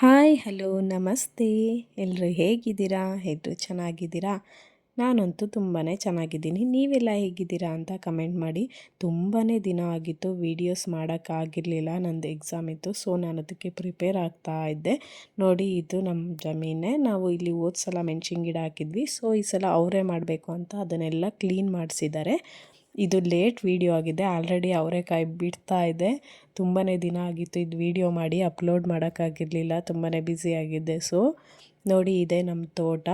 Hi hello ನಮಸ್ತೆ. ಎಲ್ಲರೂ ಹೇಗಿದ್ದೀರಾ? ಎಲ್ಲರೂ ಚೆನ್ನಾಗಿದ್ದೀರಾ? ನಾನಂತೂ ತುಂಬಾ ಚೆನ್ನಾಗಿದ್ದೀನಿ. ನೀವೆಲ್ಲ ಹೇಗಿದ್ದೀರಾ ಅಂತ ಕಮೆಂಟ್ ಮಾಡಿ. ತುಂಬಾ ದಿನ ಆಗಿತ್ತು ವೀಡಿಯೋಸ್ ಮಾಡೋಕ್ಕಾಗಿರಲಿಲ್ಲ, ನಂದು ಎಕ್ಸಾಮ್ ಇತ್ತು. ಸೊ ನಾನು ಅದಕ್ಕೆ ಪ್ರಿಪೇರ್ ಆಗ್ತಾ ಇದ್ದೆ. ನೋಡಿ, ಇದು ನಮ್ಮ ಜಮೀನೇ. ನಾವು ಇಲ್ಲಿ ಹೋದ ಸಲ ಮೆಣಸಿನ ಗಿಡ ಹಾಕಿದ್ವಿ. ಸೊ ಈ ಸಲ ಅವರೇ ಮಾಡಬೇಕು ಅಂತ ಅದನ್ನೆಲ್ಲ ಕ್ಲೀನ್ ಮಾಡಿಸಿದ್ದಾರೆ. ಇದು ಲೇಟ್ ವೀಡಿಯೋ ಆಗಿದೆ. ಆಲ್ರೆಡಿ ಅವರೆಕಾಯಿ ಬಿಡ್ತಾ ಇದೆ. ತುಂಬಾ ದಿನ ಆಗಿತ್ತು ಇದು ವೀಡಿಯೋ ಮಾಡಿ ಅಪ್ಲೋಡ್ ಮಾಡೋಕ್ಕಾಗಿರಲಿಲ್ಲ, ತುಂಬಾ ಬ್ಯುಸಿಯಾಗಿದ್ದೆ. ಸೊ ನೋಡಿ, ಇದೆ ನಮ್ಮ ತೋಟ.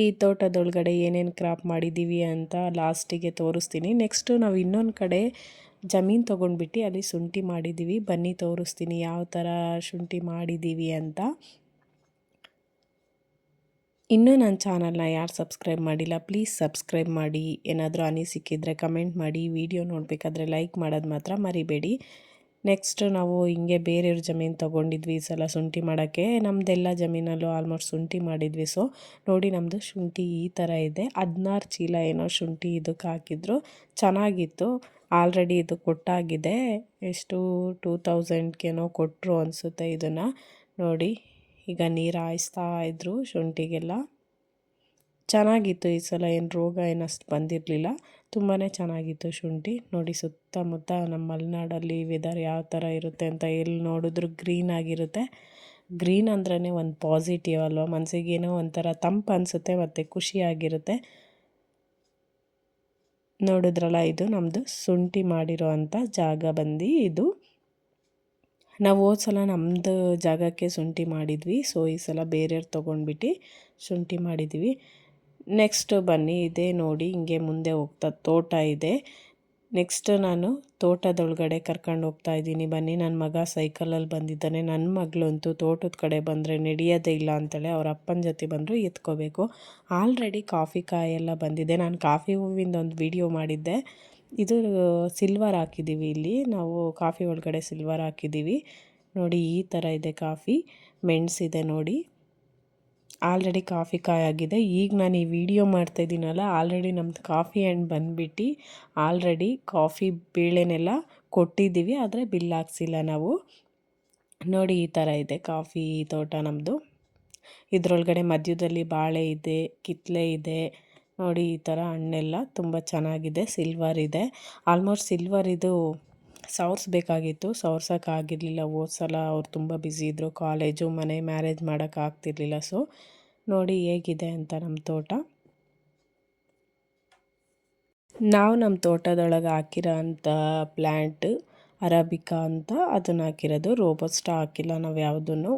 ಈ ತೋಟದೊಳಗಡೆ ಏನೇನು ಕ್ರಾಪ್ ಮಾಡಿದ್ದೀವಿ ಅಂತ ಲಾಸ್ಟಿಗೆ ತೋರಿಸ್ತೀನಿ. ನೆಕ್ಸ್ಟು ನಾವು ಇನ್ನೊಂದು ಕಡೆ ಜಮೀನು ತೊಗೊಂಡ್ಬಿಟ್ಟು ಅಲ್ಲಿ ಶುಂಠಿ ಮಾಡಿದ್ದೀವಿ. ಬನ್ನಿ ತೋರಿಸ್ತೀನಿ ಯಾವ ಥರ ಶುಂಠಿ ಮಾಡಿದ್ದೀವಿ ಅಂತ. ಇನ್ನೂ ನನ್ನ ಚಾನಲ್ನ ಯಾರು ಸಬ್ಸ್ಕ್ರೈಬ್ ಮಾಡಿಲ್ಲ, ಪ್ಲೀಸ್ ಸಬ್ಸ್ಕ್ರೈಬ್ ಮಾಡಿ. ಏನಾದರೂ ಅನಿಸಿಕ್ಕಿದ್ರೆ ಕಮೆಂಟ್ ಮಾಡಿ. ವಿಡಿಯೋ ನೋಡಬೇಕಾದ್ರೆ ಲೈಕ್ ಮಾಡೋದು ಮಾತ್ರ ಮರಿಬೇಡಿ. ನೆಕ್ಸ್ಟ್ ನಾವು ಹಿಂಗೆ ಬೇರೆಯವ್ರ ಜಮೀನು ತೊಗೊಂಡಿದ್ವಿ ಈ ಸಲ ಶುಂಠಿ ಮಾಡೋಕ್ಕೆ. ನಮ್ಮದೆಲ್ಲ ಜಮೀನಲ್ಲೂ ಆಲ್ಮೋಸ್ಟ್ ಶುಂಠಿ ಮಾಡಿದ್ವಿ. ಸೊ ನೋಡಿ, ನಮ್ಮದು ಶುಂಠಿ ಈ ಥರ ಇದೆ. 16 ಚೀಲ ಏನೋ ಶುಂಠಿ ಇದಕ್ಕೆ ಹಾಕಿದ್ರು. ಚೆನ್ನಾಗಿತ್ತು. ಆಲ್ರೆಡಿ ಇದು ಕೊಟ್ಟಾಗಿದೆ. ಎಷ್ಟು 2000ಏನೋ ಕೊಟ್ಟರು ಅನಿಸುತ್ತೆ ಇದನ್ನು. ನೋಡಿ, ಈಗ ನೀರು ಹಾಯಿಸ್ತಾ ಇದ್ರು ಶುಂಠಿಗೆಲ್ಲ. ಚೆನ್ನಾಗಿತ್ತು. ಈ ಸಲ ಏನು ರೋಗ ಏನಷ್ಟು ಬಂದಿರಲಿಲ್ಲ. ತುಂಬಾ ಚೆನ್ನಾಗಿತ್ತು ಶುಂಠಿ. ನೋಡಿ, ಸುತ್ತಮುತ್ತ ನಮ್ಮ ಮಲೆನಾಡಲ್ಲಿ ವೆದರ್ ಯಾವ ಥರ ಇರುತ್ತೆ ಅಂತ ಎಲ್ಲಿ ನೋಡಿದ್ರು ಗ್ರೀನ್ ಆಗಿರುತ್ತೆ. ಗ್ರೀನ್ ಅಂದ್ರೇ ಒಂದು ಪಾಸಿಟಿವ್ ಅಲ್ವಾ, ಮನಸ್ಸಿಗೇನೋ ಒಂಥರ ತಂಪು ಅನಿಸುತ್ತೆ ಮತ್ತು ಖುಷಿಯಾಗಿರುತ್ತೆ. ನೋಡಿದ್ರಲ್ಲ, ಇದು ನಮ್ಮದು ಶುಂಠಿ ಮಾಡಿರೋ ಅಂಥ ಜಾಗ ಬಂದು ಇದು. ನಾವು ಹೋದ ಸಲ ನಮ್ಮದು ಜಾಗಕ್ಕೆ ಶುಂಠಿ ಮಾಡಿದ್ವಿ. ಸೊ ಈ ಸಲ ಬೇರೆಯವ್ರು ತೊಗೊಂಡ್ಬಿಟ್ಟು ಶುಂಠಿ ಮಾಡಿದ್ವಿ. ನೆಕ್ಸ್ಟ್ ಬನ್ನಿ, ಇದೆ ನೋಡಿ, ಹಿಂಗೆ ಮುಂದೆ ಹೋಗ್ತಾ ತೋಟ ಇದೆ. ನೆಕ್ಸ್ಟ್ ನಾನು ತೋಟದೊಳಗಡೆ ಕರ್ಕೊಂಡು ಹೋಗ್ತಾ ಇದ್ದೀನಿ. ಬನ್ನಿ, ನನ್ನ ಮಗ ಸೈಕಲಲ್ಲಿ ಬಂದಿದ್ದಾನೆ. ನನ್ನ ಮಗಳಂತೂ ತೋಟದ ಕಡೆ ಬಂದರೆ ನಡೆಯೋದೇ ಇಲ್ಲ ಅಂತೇಳಿ ಅವ್ರ ಅಪ್ಪನ ಜೊತೆ ಬಂದರೂ ಎತ್ಕೋಬೇಕು. ಆಲ್ರೆಡಿ ಕಾಫಿ ಕಾಯೆಲ್ಲ ಬಂದಿದೆ. ನಾನು ಕಾಫಿ ಹೂವಿಂದ ಒಂದು ವಿಡಿಯೋ ಮಾಡಿದ್ದೆ. ಇದು ಸಿಲ್ವರ್ ಹಾಕಿದ್ದೀವಿ ಇಲ್ಲಿ ನಾವು. ಕಾಫಿ ಒಳಗಡೆ ಸಿಲ್ವರ್ ಹಾಕಿದ್ದೀವಿ. ನೋಡಿ, ಈ ಥರ ಇದೆ ಕಾಫಿ. ಮೆಣಸಿದೆ ನೋಡಿ. ಆಲ್ರೆಡಿ ಕಾಫಿ ಕಾಯಾಗಿದೆ. ಈಗ ನಾನು ಈ ವಿಡಿಯೋ ಮಾಡ್ತಾಯಿದ್ದೀನಲ್ಲ, ಆಲ್ರೆಡಿ ನಮ್ಮದು ಕಾಫಿ ಹಣ್ಣು ಬಂದುಬಿಟ್ಟು ಆಲ್ರೆಡಿ ಕಾಫಿ ಬೇಳೆನೆಲ್ಲ ಕೊಟ್ಟಿದ್ದೀವಿ. ಆದರೆ ಬಿಲ್ ಹಾಕ್ಸಿಲ್ಲ ನಾವು. ನೋಡಿ, ಈ ಥರ ಇದೆ ಕಾಫಿ ತೋಟ ನಮ್ಮದು. ಇದರೊಳಗಡೆ ಮಧ್ಯದಲ್ಲಿ ಬಾಳೆ ಇದೆ, ಕಿತ್ತಲೆ ಇದೆ. ನೋಡಿ, ಈ ಥರ ಹಣ್ಣೆಲ್ಲ ತುಂಬ ಚೆನ್ನಾಗಿದೆ. ಸಿಲ್ವರ್ ಇದೆ. ಆಲ್ಮೋಸ್ಟ್ ಸಿಲ್ವರ್ ಇದು ಸವರ್ಸ್ಬೇಕಾಗಿತ್ತು, ಸವರ್ಸೋಕ್ಕಾಗಿರಲಿಲ್ಲ. ಹೋದ ಸಲ ಅವ್ರು ತುಂಬ ಬ್ಯುಸಿ ಇದ್ದರು. ಕಾಲೇಜು, ಮನೆ, ಮ್ಯಾರೇಜ್ ಮಾಡೋಕ್ಕಾಗ್ತಿರ್ಲಿಲ್ಲ. ಸೊ ನೋಡಿ ಹೇಗಿದೆ ಅಂತ ನಮ್ಮ ತೋಟ. ನಾವು ನಮ್ಮ ತೋಟದೊಳಗೆ ಹಾಕಿರೋ ಅಂಥ ಪ್ಲ್ಯಾಂಟ್ ಅರಾಬಿಕಾ ಅಂತ ಅದನ್ನು ಹಾಕಿರೋದು. ರೋಬಸ್ಟಾ ಹಾಕಿಲ್ಲ ನಾವು ಯಾವುದನ್ನು.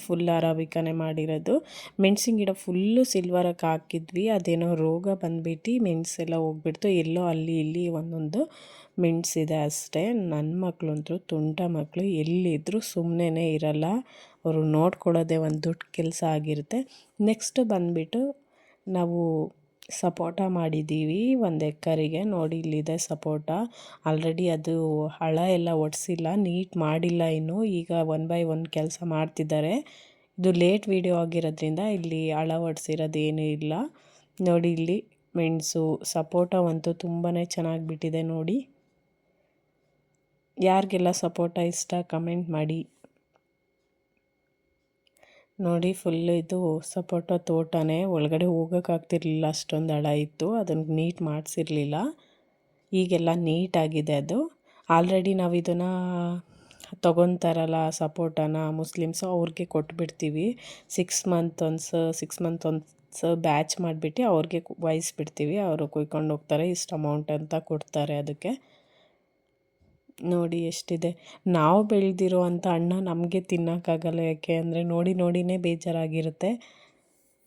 ಫುಲ್ ಅರಾಬಿಕಾನೇ ಮಾಡಿರೋದು. ಮೆಣಸಿನ ಗಿಡ ಫುಲ್ಲು ಸಿಲ್ವರಕ್ಕೆ ಹಾಕಿದ್ವಿ. ಅದೇನೋ ರೋಗ ಬಂದುಬಿಟ್ಟು ಮೆಣಸೆಲ್ಲ ಹೋಗ್ಬಿಡ್ತು. ಎಲ್ಲೋ ಅಲ್ಲಿ ಇಲ್ಲಿ ಒಂದೊಂದು ಮೆಣಸಿದೆ ಅಷ್ಟೇ. ನನ್ನ ಮಕ್ಕಳಂತೂ ತುಂಟ ಮಕ್ಕಳು, ಎಲ್ಲಿದ್ದರೂ ಸುಮ್ಮನೆ ಇರಲ್ಲ. ಅವರು ನೋಡ್ಕೊಳ್ಳೋದೇ ಒಂದು ದೊಡ್ಡ ಕೆಲಸ ಆಗಿರುತ್ತೆ. ನೆಕ್ಸ್ಟ್ ಬಂದುಬಿಟ್ಟು ನಾವು ಸಪೋಟ ಮಾಡಿದ್ದೀವಿ 1 ಎಕರೆಗೆ. ನೋಡಿ, ಇಲ್ಲಿದೆ ಸಪೋಟ. ಆಲ್ರೆಡಿ ಅದು ಹಳ ಎಲ್ಲ ಒಡಿಸಿಲ್ಲ, ನೀಟ್ ಮಾಡಿಲ್ಲ ಇನ್ನೂ. ಈಗ 1 ಬೈ 1 ಕೆಲಸ ಮಾಡ್ತಿದ್ದಾರೆ. ಇದು ಲೇಟ್ ವೀಡಿಯೋ ಆಗಿರೋದ್ರಿಂದ ಇಲ್ಲಿ ಹಳ ಒಡಿಸಿರೋದೇನೂ ಇಲ್ಲ. ನೋಡಿ, ಇಲ್ಲಿ ಮೆಣಸು ಸಪೋಟವಂತೂ ತುಂಬಾ ಚೆನ್ನಾಗಿ ಬಿಟ್ಟಿದೆ ನೋಡಿ. ಯಾರಿಗೆಲ್ಲ ಸಪೋಟ ಇಷ್ಟ ಕಮೆಂಟ್ ಮಾಡಿ. ನೋಡಿ, ಫುಲ್ಲು ಇದು ಸಪೋಟ ತೋಟನೇ. ಒಳಗಡೆ ಹೋಗೋಕ್ಕಾಗ್ತಿರ್ಲಿಲ್ಲ, ಅಷ್ಟೊಂದು ಹಳ ಇತ್ತು. ಅದನ್ನು ನೀಟ್ ಮಾಡಿಸಿರ್ಲಿಲ್ಲ. ಈಗೆಲ್ಲ ನೀಟಾಗಿದೆ ಅದು. ಆಲ್ರೆಡಿ ನಾವು ಇದನ್ನು ತೊಗೊತಾರಲ್ಲ ಸಪೋಟನ ಮುಸ್ಲಿಮ್ಸು, ಅವ್ರಿಗೆ ಕೊಟ್ಬಿಡ್ತೀವಿ. 6 ಮಂತ್ ಒನ್ಸ್ ಬ್ಯಾಚ್ ಮಾಡಿಬಿಟ್ಟು ಅವ್ರಿಗೆ ವಹಿಸ್ಬಿಡ್ತೀವಿ. ಅವರು ಕುಯ್ಕೊಂಡು ಹೋಗ್ತಾರೆ. ಇಷ್ಟು ಅಮೌಂಟ್ ಅಂತ ಕೊಡ್ತಾರೆ ಅದಕ್ಕೆ. ನೋಡಿ ಎಷ್ಟಿದೆ. ನಾವು ಬೆಳೆದಿರೋ ಅಂಥ ಹಣ್ಣು ನಮಗೆ ತಿನ್ನೋಕ್ಕಾಗಲ್ಲ. ಯಾಕೆ ಅಂದರೆ ನೋಡಿನೇ ಬೇಜಾರಾಗಿರುತ್ತೆ.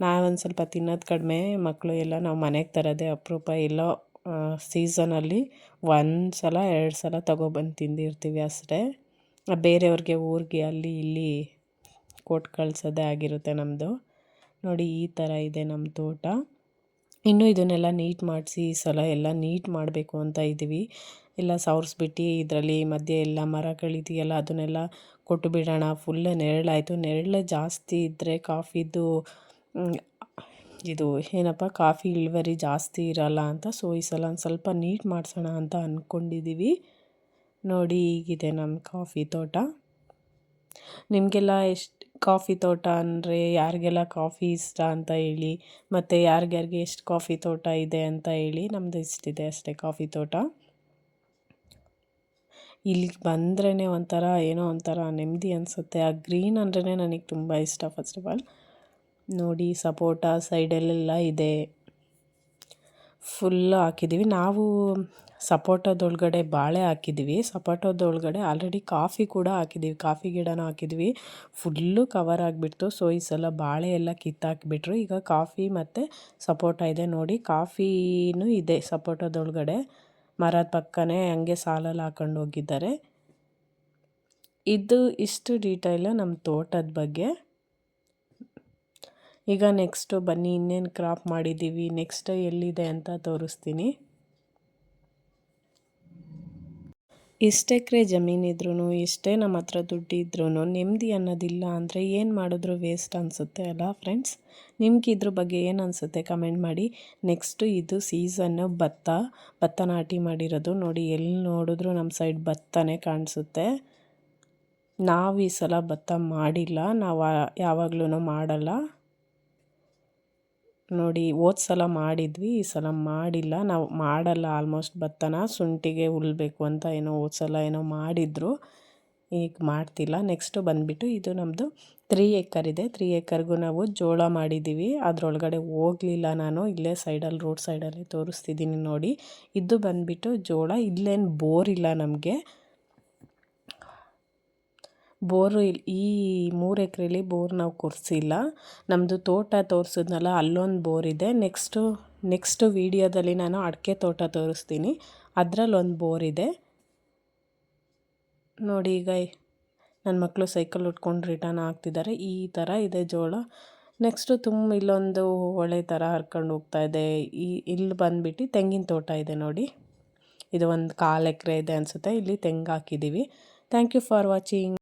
ನಾವೊಂದು ಸ್ವಲ್ಪ ತಿನ್ನೋದು ಕಡಿಮೆ, ಮಕ್ಕಳು ಎಲ್ಲ ನಾವು ಮನೆಗೆ ತರೋದೇ ಅಪರೂಪ. ಎಲ್ಲೋ ಸೀಸನಲ್ಲಿ 1 ಸಲ 2 ಸಲ ತೊಗೊಬಂದು ತಿಂದಿರ್ತೀವಿ ಅಷ್ಟೇ. ಬೇರೆಯವ್ರಿಗೆ ಊರಿಗೆ ಅಲ್ಲಿ ಇಲ್ಲಿ ಕೊಟ್ಟು ಕಳಿಸೋದೇ ಆಗಿರುತ್ತೆ ನಮ್ಮದು. ನೋಡಿ, ಈ ಥರ ಇದೆ ನಮ್ಮ ತೋಟ. ಇನ್ನೂ ಇದನ್ನೆಲ್ಲ ನೀಟ್ ಮಾಡಿಸಿ ಈ ಸಲ ಎಲ್ಲ ನೀಟ್ ಮಾಡಬೇಕು ಅಂತ ಇದ್ದೀವಿ. ಎಲ್ಲ ಸವರ್ಸ್ಬಿಟ್ಟು ಇದರಲ್ಲಿ ಮಧ್ಯೆ ಎಲ್ಲ ಮರಗಳಿದೆಯಲ್ಲ ಅದನ್ನೆಲ್ಲ ಕೊಟ್ಟು ಬಿಡೋಣ. ಫುಲ್ ನೆರಳಾಯಿತು. ನೆರಳು ಜಾಸ್ತಿ ಇದ್ದರೆ ಕಾಫಿದು ಇದು ಏನಪ್ಪ ಕಾಫಿ ಇಳುವರಿ ಜಾಸ್ತಿ ಇರೋಲ್ಲ ಅಂತ. ಸೊ ಈ ಸಲ ಒಂದು ಸ್ವಲ್ಪ ನೀಟ್ ಮಾಡಿಸೋಣ ಅಂತ ಅಂದ್ಕೊಂಡಿದ್ದೀವಿ. ನೋಡಿ, ಹೀಗಿದೆ ನಮ್ಮ ಕಾಫಿ ತೋಟ. ನಿಮಗೆಲ್ಲ ಕಾಫಿ ತೋಟ ಅಂದರೆ ಯಾರಿಗೆಲ್ಲ ಕಾಫಿ ಇಷ್ಟ ಅಂತ ಹೇಳಿ, ಮತ್ತು ಯಾರಿಗ್ಯಾರಿಗೆ ಎಷ್ಟು ಕಾಫಿ ತೋಟ ಇದೆ ಅಂತ ಹೇಳಿ. ನಮ್ಮದು ಇಷ್ಟಿದೆ ಅಷ್ಟೇ ಕಾಫಿ ತೋಟ. ಇಲ್ಲಿಗೆ ಬಂದ್ರೇ ಒಂಥರ ಏನೋ ಒಂಥರ ನೆಮ್ಮದಿ ಅನಿಸುತ್ತೆ. ಆ ಗ್ರೀನ್ ಅಂದ್ರೇ ನನಗೆ ತುಂಬ ಇಷ್ಟ. ಫಸ್ಟ್ ಆಫ್ ಆಲ್ ನೋಡಿ, ಸಪೋಟ ಸೈಡಲ್ಲೆಲ್ಲ ಇದೆ, ಫುಲ್ಲು ಹಾಕಿದ್ದೀವಿ ನಾವು. ಸಪೋಟದೊಳಗಡೆ ಬಾಳೆ ಹಾಕಿದ್ದೀವಿ, ಸಪೋಟದೊಳಗಡೆ ಆಲ್ರೆಡಿ ಕಾಫಿ ಕೂಡ ಹಾಕಿದ್ದೀವಿ, ಕಾಫಿ ಗಿಡನೂ ಹಾಕಿದ್ವಿ. ಫುಲ್ಲು ಕವರ್ ಆಗಿಬಿಡ್ತು. ಸೊ ಈ ಸಲ ಬಾಳೆ ಎಲ್ಲ ಕಿತ್ತಾಕಿಬಿಟ್ರು. ಈಗ ಕಾಫಿ ಮತ್ತು ಸಪೋಟ ಇದೆ ನೋಡಿ. ಕಾಫಿನೂ ಇದೆ ಸಪೋಟದೊಳಗಡೆ, ಮರದ ಪಕ್ಕನೇ ಹಂಗೆ ಸಾಲಲ್ಲಿ ಹಾಕೊಂಡು ಹೋಗಿದ್ದಾರೆ. ಇದು ಇಷ್ಟು ಡೀಟೇಲು ನಮ್ಮ ತೋಟದ ಬಗ್ಗೆ. ಈಗ ನೆಕ್ಸ್ಟು ಬನ್ನಿ ಇನ್ನೇನು ಕ್ರಾಪ್ ಮಾಡಿದ್ದೀವಿ, ನೆಕ್ಸ್ಟ್ ಎಲ್ಲಿದೆ ಅಂತ ತೋರಿಸ್ತೀನಿ. ಎಷ್ಟೆಕರೆ ಜಮೀನಿದ್ರೂ, ಎಷ್ಟೇ ನಮ್ಮ ಹತ್ರ ದುಡ್ಡಿದ್ರೂ ನೆಮ್ಮದಿ ಅನ್ನೋದಿಲ್ಲ ಅಂದರೆ ಏನು ಮಾಡಿದ್ರು ವೇಸ್ಟ್ ಅನಿಸುತ್ತೆ ಅಲ್ಲ ಫ್ರೆಂಡ್ಸ್. ನಿಮ್ಗೆ ಇದ್ರ ಬಗ್ಗೆ ಏನು ಅನಿಸುತ್ತೆ ಕಮೆಂಟ್ ಮಾಡಿ. ನೆಕ್ಸ್ಟು ಇದು ಸೀಸನ್ನು ಭತ್ತ ನಾಟಿ ಮಾಡಿರೋದು ನೋಡಿ. ಎಲ್ಲಿ ನೋಡಿದ್ರು ನಮ್ಮ ಸೈಡ್ ಭತ್ತನೇ ಕಾಣಿಸುತ್ತೆ. ನಾವು ಈ ಸಲ ಭತ್ತ ಮಾಡಿಲ್ಲ, ನಾವು ಯಾವಾಗಲೂ ಮಾಡಲ್ಲ ನೋಡಿ. ಹೋದ ಸಲ ಮಾಡಿದ್ವಿ, ಈ ಸಲ ಮಾಡಿಲ್ಲ, ನಾವು ಮಾಡಲ್ಲ ಆಲ್ಮೋಸ್ಟ್ ಭತ್ತನ. ಶುಂಠಿಗೆ ಉಳ್ಬೇಕು ಅಂತ ಏನೋ ಹೋದ ಸಲ ಏನೋ ಮಾಡಿದ್ರು, ಈಗ ಮಾಡ್ತಿಲ್ಲ. ನೆಕ್ಸ್ಟು ಬಂದುಬಿಟ್ಟು ಇದು ನಮ್ಮದು 3 ಎಕರ್ ಇದೆ. 3 ಎಕರ್ಗೂ ನಾವು ಜೋಳ ಮಾಡಿದ್ದೀವಿ. ಅದರೊಳಗಡೆ ಹೋಗಲಿಲ್ಲ ನಾನು, ಇಲ್ಲೇ ಸೈಡಲ್ಲಿ ರೋಡ್ ಸೈಡಲ್ಲಿ ತೋರಿಸ್ತಿದ್ದೀನಿ ನೋಡಿ. ಇದು ಬಂದುಬಿಟ್ಟು ಜೋಳ. ಇಲ್ಲೇನು ಬೋರ್ ಇಲ್ಲ ನಮಗೆ, ಬೋರು ಈ 3 ಎಕರೆಲಿ ಬೋರ್ ನಾವು ಕೊರೆಸಿಲ್ಲ. ನಮ್ಮದು ತೋಟ ತೋರಿಸಿದ್ನಲ್ಲ, ಅಲ್ಲೊಂದು ಬೋರ್ ಇದೆ. ನೆಕ್ಸ್ಟು ವೀಡಿಯೋದಲ್ಲಿ ನಾನು ಅಡಿಕೆ ತೋಟ ತೋರಿಸ್ತೀನಿ, ಅದರಲ್ಲೊಂದು ಬೋರ್ ಇದೆ ನೋಡಿ. ಈಗ ನನ್ನ ಮಕ್ಕಳು ಸೈಕಲ್ ಉಟ್ಕೊಂಡು ರಿಟರ್ನ್ ಆಗ್ತಿದ್ದಾರೆ. ಈ ಥರ ಇದೆ ಜೋಳ. ನೆಕ್ಸ್ಟು ಇಲ್ಲೊಂದು ಹೊಳೆ ಥರ ಹರ್ಕೊಂಡು ಹೋಗ್ತಾ ಇದೆ. ಇಲ್ಲಿ ಬಂದುಬಿಟ್ಟು ತೆಂಗಿನ ತೋಟ ಇದೆ ನೋಡಿ. ಇದು ಒಂದು 1/4 ಎಕರೆ ಇದೆ ಅನಿಸುತ್ತೆ. ಇಲ್ಲಿ ತೆಂಗು ಹಾಕಿದ್ದೀವಿ. Thank you for watching.